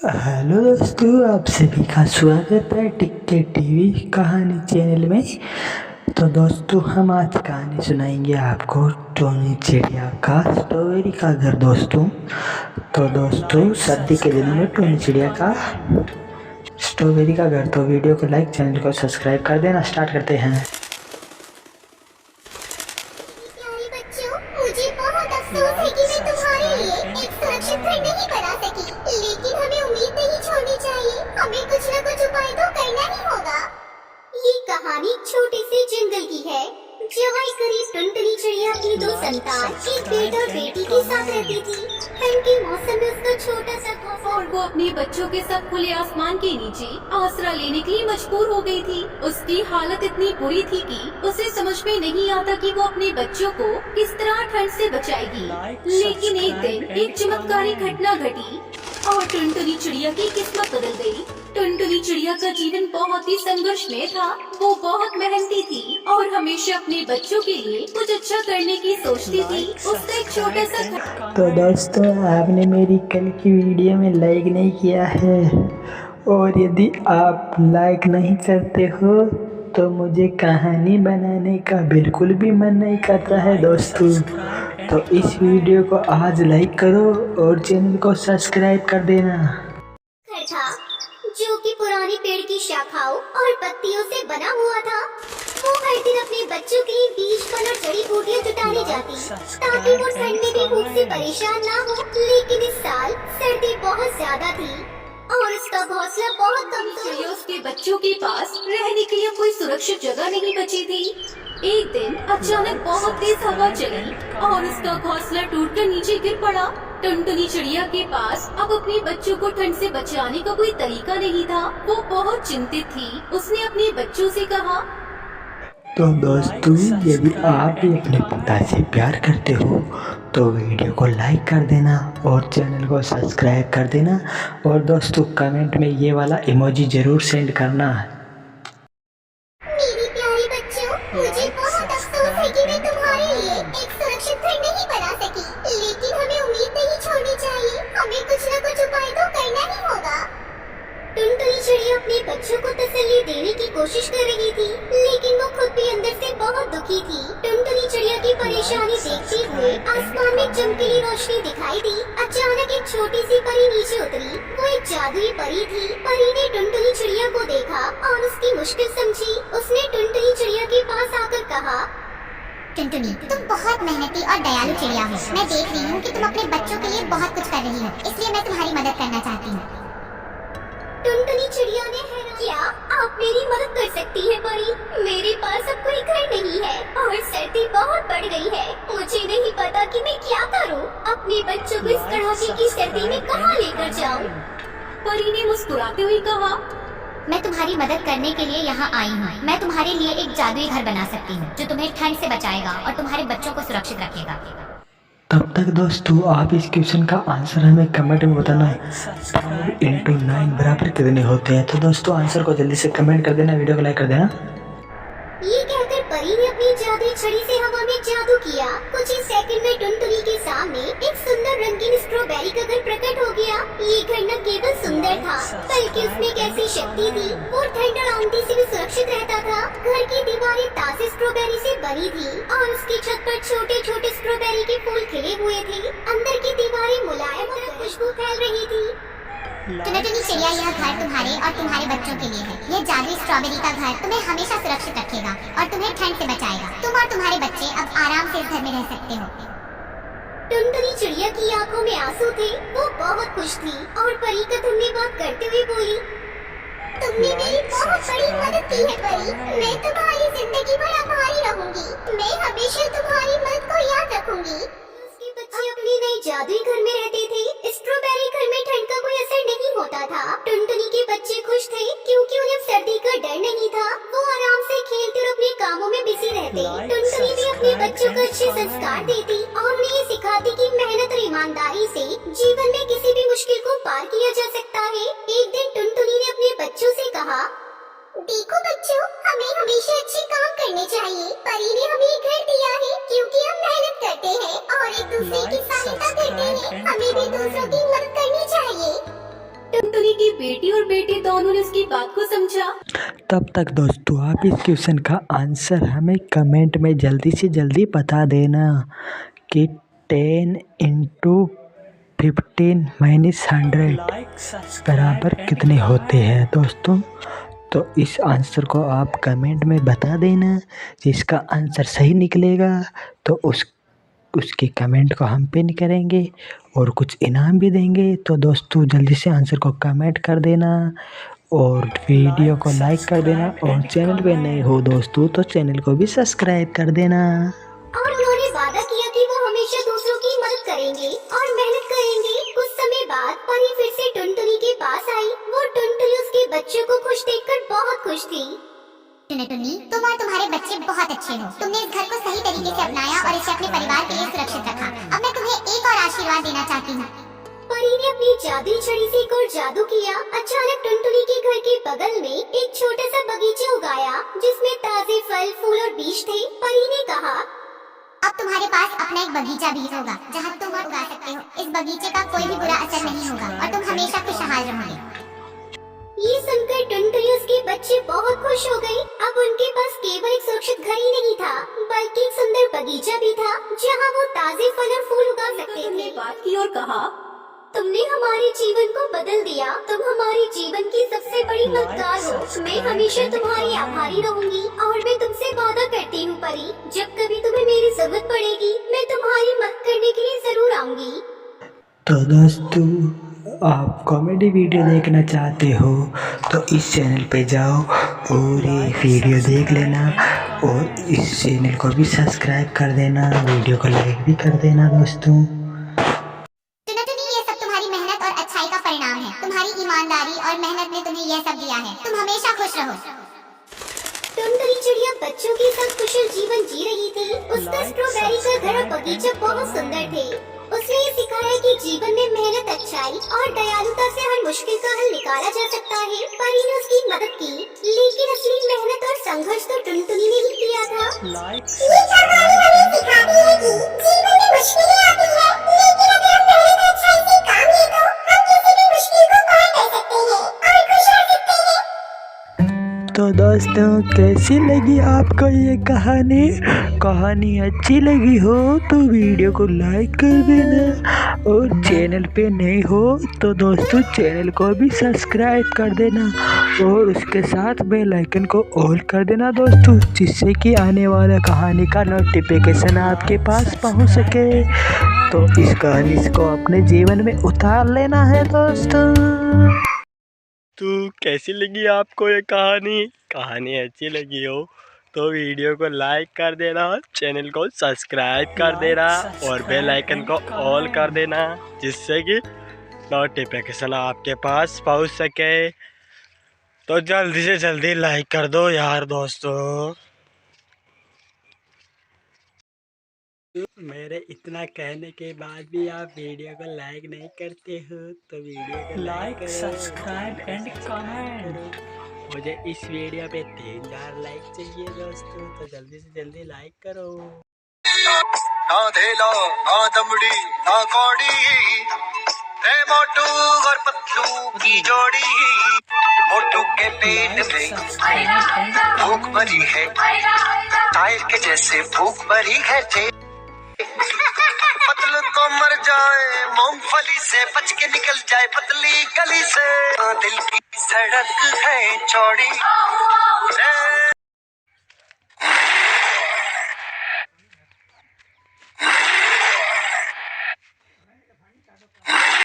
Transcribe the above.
Hello दोस्तों, आप सभी का स्वागत है टिक्के टीवी कहानी चैनल में। तो दोस्तों, हम आज कहानी सुनाएंगे आपको टोनी चिड़िया का स्ट्रॉबेरी का घर। तो दोस्तों, सर्दी के दिनों में टोनी चिड़िया का स्ट्रॉबेरी का घर। तो वीडियो को लाइक, चैनल को सब्सक्राइब कर देना। स्टार्ट करते हैं। प्यारे बच्चों, मुझे बहुत अफसोस है कि मैं तुम्हारे लिए एक सुरक्षित घर नहीं बना सकी, लेकिन हमें उम्मीद नहीं छोड़नी चाहिए। हमें कुछ न कुछ उपाय तो करना ही होगा। ये कहानी छोटे से जंगल की है, जहाँ एक गरीब टुनटुनी चिड़िया की दो संतान, एक बेटा और बेटी के साथ रहती थी। ठंड के मौसम में उसका छोटा सा घोंसला और वो अपने बच्चों के साथ खुले आसमान के नीचे आसरा लेने के लिए मजबूर हो गई थी। उसकी हालत इतनी बुरी थी कि उसे समझ में नहीं आता कि वो अपने बच्चों को किस तरह ठंड से बचाएगी। लेकिन एक दिन एक चमत्कारी घटना घटी और टुनटुनी चिड़िया की किस्मत बदल गई। टुनटुनी चिड़िया का जीवन बहुत ही संघर्ष में था। वो बहुत मेहनती थी और हमेशा अपने बच्चों के लिए कुछ अच्छा करने की सोचती थी। उसका एक छोटा सा घर। तो दोस्तों, आपने मेरी कल की वीडियो में लाइक नहीं किया है, और यदि आप लाइक नहीं करते हो तो मुझे कहानी बनाने का बिल्कुल भी मन नहीं करता है दोस्तों। तो इस वीडियो को आज लाइक करो और चैनल को सब्सक्राइब कर देना। घर था, जो कि पुराने पेड़ की शाखाओं और पत्तियों से बना हुआ था। वो हर दिन अपने बच्चों के लिए बीज, फल और जड़ी बूटियां जुटाने जाती, ताकि वो ठंड में भी भूख से परेशान ना हो। लेकिन इस साल सर्दी बहुत ज्यादा थी और उसका घोंसला बहुत कमजोर। चिड़िया उसके बच्चों के पास रहने के लिए कोई सुरक्षित जगह नहीं बची थी। एक दिन अचानक बहुत तेज हवा चली और उसका घोंसला टूटकर नीचे गिर पड़ा। टुनटुनी चिड़िया के पास अब अपने बच्चों को ठंड से बचाने का कोई तरीका नहीं था। वो बहुत चिंतित थी। उसने अपने बच्चों से कहा, तो दोस्तों, यदि आप भी अपने पिता से प्यार करते हो तो वीडियो को लाइक कर देना और चैनल को सब्सक्राइब कर देना। और दोस्तों, कमेंट में ये वाला इमोजी जरूर सेंड करना। मेरे प्यारे बच्चों, मुझे बहुत अफसोस है कि मैं तुम्हारे लिए एक सुरक्षित घर नहीं बना सकी, लेकिन हमें उम्मीद नहीं छोड़नी चाहिए। हमें कुछ न कुछ उपाय तो करना ही होगा। टुनटुनी चिड़िया अपने बच्चों को तसल्ली देने की कोशिश कर रही थी, लेकिन वो खुद भी अंदर से बहुत दुखी थी। टुनटुनी चिड़िया की परेशानी देखते हुए आसमान में चमकीली रोशनी दिखाई दी। अचानक एक छोटी सी परी नीचे उतरी। वो एक जादुई परी थी। परी ने टुनटुनी चिड़िया को देखा और उसकी मुश्किल समझी। उसने टुनटुनी चिड़िया के पास आकर कहा, टुनटुनी, तुम बहुत मेहनती और दयालु चिड़िया हो। मैं देख रही हूँ कि तुम अपने बच्चों के लिए बहुत कुछ कर रही हो, इसलिए मैं तुम्हारी मदद करना चाहती हूँ। टुनटुनी चिड़िया ने हैरान, क्या आप मेरी मदद कर सकती हैं परी? मेरे पास अब कोई घर नहीं है और सर्दी बहुत बढ़ गई है। मुझे नहीं पता कि मैं क्या करूं। अपने बच्चों को इस कड़ाके की सर्दी में कहाँ लेकर जाऊं? परी ने मुस्कुराते हुए कहा, मैं तुम्हारी मदद करने के लिए यहाँ आई हूँ। मैं तुम्हारे लिए एक जादुई घर बना सकती हूँ, जो तुम्हें ठंड से बचाएगा और तुम्हारे बच्चों को सुरक्षित रखेगा। तब तक दोस्तों, आप इस क्वेश्चन का आंसर हमें कमेंट में बताना है। 4 × 9 बराबर कितने होते हैं? तो दोस्तों, आंसर को जल्दी से कमेंट कर देना, वीडियो को लाइक कर देना। ये कहकर परी ने अपनी जादुई छड़ी से हवा में जादू किया। कुछ ही सेकंड में टुनटुनी के सामने एक सुंदर रंगीन स्ट्रॉबेरी का घर प्रकट हो गया। ये घर न केवल सुंदर था, बल्कि उसमें एक ऐसी शक्ति थी, वो ठंड और आंधी से भी सुरक्षित रहता था। घर की दीवारें ताजे स्ट्रॉबेरी से बनी थी और उसकी छत पर छोटे छोटे स्ट्रॉबेरी के फूल खिले हुए थे। अंदर की दीवारें मुलायम और खुशबू फैल रही थी। टुनटुनी चिड़िया, यह घर तुम्हारे और तुम्हारे बच्चों के लिए है। यह जादुई स्ट्रॉबेरी का घर तुम्हें हमेशा सुरक्षित रखेगा और तुम्हें ठंड से बचाएगा। तुम और तुम्हारे बच्चे अब आराम से इस घर में रह सकते हो। टुनटुनी चिड़िया की आंखों में आंसू थे। वो बहुत खुश थी और परी का धन्यवाद करते हुए बोली, तुमने मेरी बहुत बड़ी मदद की है परी। मैं तुम्हारी जिंदगी भर आभारी रहूंगी। मैं हमेशा तुम्हारी मदद को याद रखूंगी। उसके बच्चे अपने नए जादुई घर में रहते थे। स्ट्रॉबेरी घर में ठंड का कोई असर नहीं होता था। टुनटुनी के बच्चे खुश थे क्योंकि उन्हें सर्दी का डर नहीं था। वो आराम से खेलते और अपने कामों में बिजी रहते। टुनटुनी भी अपने बच्चों को अच्छे संस्कार देती और उन्हें ये सिखाती कि मेहनत और ईमानदारी से जीवन में किसी भी मुश्किल को पार किया जा सकता है। एक दिन टुनटुनी ने अपने बच्चों से कहा, देखो बच्चों, हमें हमेशा अच्छे काम करने चाहिए। परी ने हमें एक घर दिया है क्योंकि हम मेहनत करते हैं और एक दूसरे की सहायता करते हैं। हमें भी दूसरों की मदद करनी चाहिए। टुनटुनी की बेटी और बेटे दोनों ने उसकी बात को समझा। तब तक दोस्तों आप इस क्वेश्चन का आंसर हमें कमेंट में जल्दी से जल्दी बता देना कि 10 इंटू 15 माइनस 100 बराबर कितने होते हैं दोस्तों। तो इस आंसर को आप कमेंट में बता देना। जिसका आंसर सही निकलेगा तो उसके कमेंट को हम पिन करेंगे और कुछ इनाम भी देंगे। तो दोस्तों जल्दी से आंसर को कमेंट कर देना और वीडियो को लाइक कर देना और चैनल पे नए हो दोस्तों तो चैनल को भी सब्सक्राइब कर देना। और उन्होंने वादा किया कि वो हमेशा दूसरों की मदद करेंगे और मेहनत करेंगे। कुछ समय बाद परी फिर से टुनटुनी के पास आई। वो टुनटुनी उसके बच्चों को खुश देखकर बहुत खुश थी। टुनटुनी, तुम और तुम्हारे बच्चे बहुत अच्छे हो। तुमने इस घर को सही तरीके से अपनाया और इसे अपने परिवार के लिए सुरक्षित रखा। अब मैं तुम्हें एक और आशीर्वाद देना चाहती हूँ। परी ने अपनी जादुई छड़ी से एक और जादू किया। अचानक टुनटुनी के घर के बगल में एक छोटा सा बगीचा उगाया जिसमें ताजे फल, फूल और बीज थे। परी ने कहा, अब तुम्हारे पास अपना एक बगीचा भी होगा जहाँ तुम और उगा सकते हो। इस बगीचे का कोई भी बुरा असर नहीं होगा और तुम हमेशा खुशहाल रहोगे। ये सुनकर टुनटुनी उसके बच्चे बहुत खुश हो गए। अब उनके पास केवल एक सुरक्षित घर ही नहीं था बल्कि एक सुंदर बगीचा भी था जहाँ वो ताजे फल और फूल उगा सकते थे। बात की और कहा, तुमने हमारे जीवन को बदल दिया। तुम हमारे जीवन की सबसे बड़ी मददगार हो। मैं हमेशा तुम्हारी आभारी रहूंगी और मैं तुमसे वादा करती हूँ परी, जब कभी तुम्हें मेरी जरूरत पड़ेगी मैं तुम्हारी मदद करने के लिए जरूर आऊंगी। तो दोस्तों आप कॉमेडी वीडियो देखना चाहते हो तो इस चैनल पे जाओ और ये वीडियो देख लेना और इस चैनल को भी सब्सक्राइब कर देना, वीडियो को लाइक भी कर देना दोस्तों। टुनटुनी, ये सब तुम्हारी मेहनत और अच्छाई का परिणाम है। तुम्हारी ईमानदारी और मेहनत ने तुम्हें यह सब दिया है। तुम हमेशा खुश रहो। टुनटुनी चिड़िया बच्चों के साथ कुशल जीवन जी रही थी। उसका स्ट्रॉबेरी का घर और बगीचा बहुत सुंदर थे। उसने ये सिखाया कि जीवन में मेहनत, अच्छाई और दयालुता से हर मुश्किल का हल निकाला जा सकता है। परी ने उसकी मदद की, लेकिन असली मेहनत और संघर्ष तो टुनटुनी ने ही किया था। ये कहानी हमें सिखाती है कि जीवन में मुश्किलें आती हैं, लेकिन अगर हम मेहनत और अच्छाई से काम लें तो हम किसी भी मुश्किल को पार कर सकते हैं और खुश रह सकते हैं। तो दोस्तों कैसी लगी आपको ये कहानी अच्छी लगी हो तो वीडियो को लाइक कर देना और चैनल पे नए हो तो दोस्तों चैनल को भी सब्सक्राइब कर देना और उसके साथ बेल आइकन को ऑल कर देना दोस्तों, जिससे कि आने वाला कहानी का नोटिफिकेशन आपके पास पहुंच सके। तो इस कहानी को अपने जीवन में उतार लेना है दोस्तों। तो कैसी लगी आपको ये कहानी अच्छी लगी हो तो वीडियो को लाइक कर देना, चैनल को सब्सक्राइब कर देना और बेल आइकन को ऑल कर देना, जिससे कि नोटिफिकेशन आपके पास पहुंच सके। तो जल्दी से जल्दी लाइक कर दो यार दोस्तों। मेरे इतना कहने के बाद भी आप वीडियो को लाइक नहीं करते हो तो वीडियो को लाइक, सब्सक्राइब एंड कमेंट। मुझे इस वीडियो पे 3000 लाइक चाहिए दोस्तों, तो जल्दी से जल्दी लाइक करो। ना धेला ना दमड़ी ना कौड़ी, रे मोटू और पतलू की जोड़ी। मोटू के पेट में भूख भरी है, टायर के जैसे भूख भरी है। पतलू तो मर जाए मूंगफली से, बच के निकल जाए पतली गली से। दिल की सड़क है चौड़ी,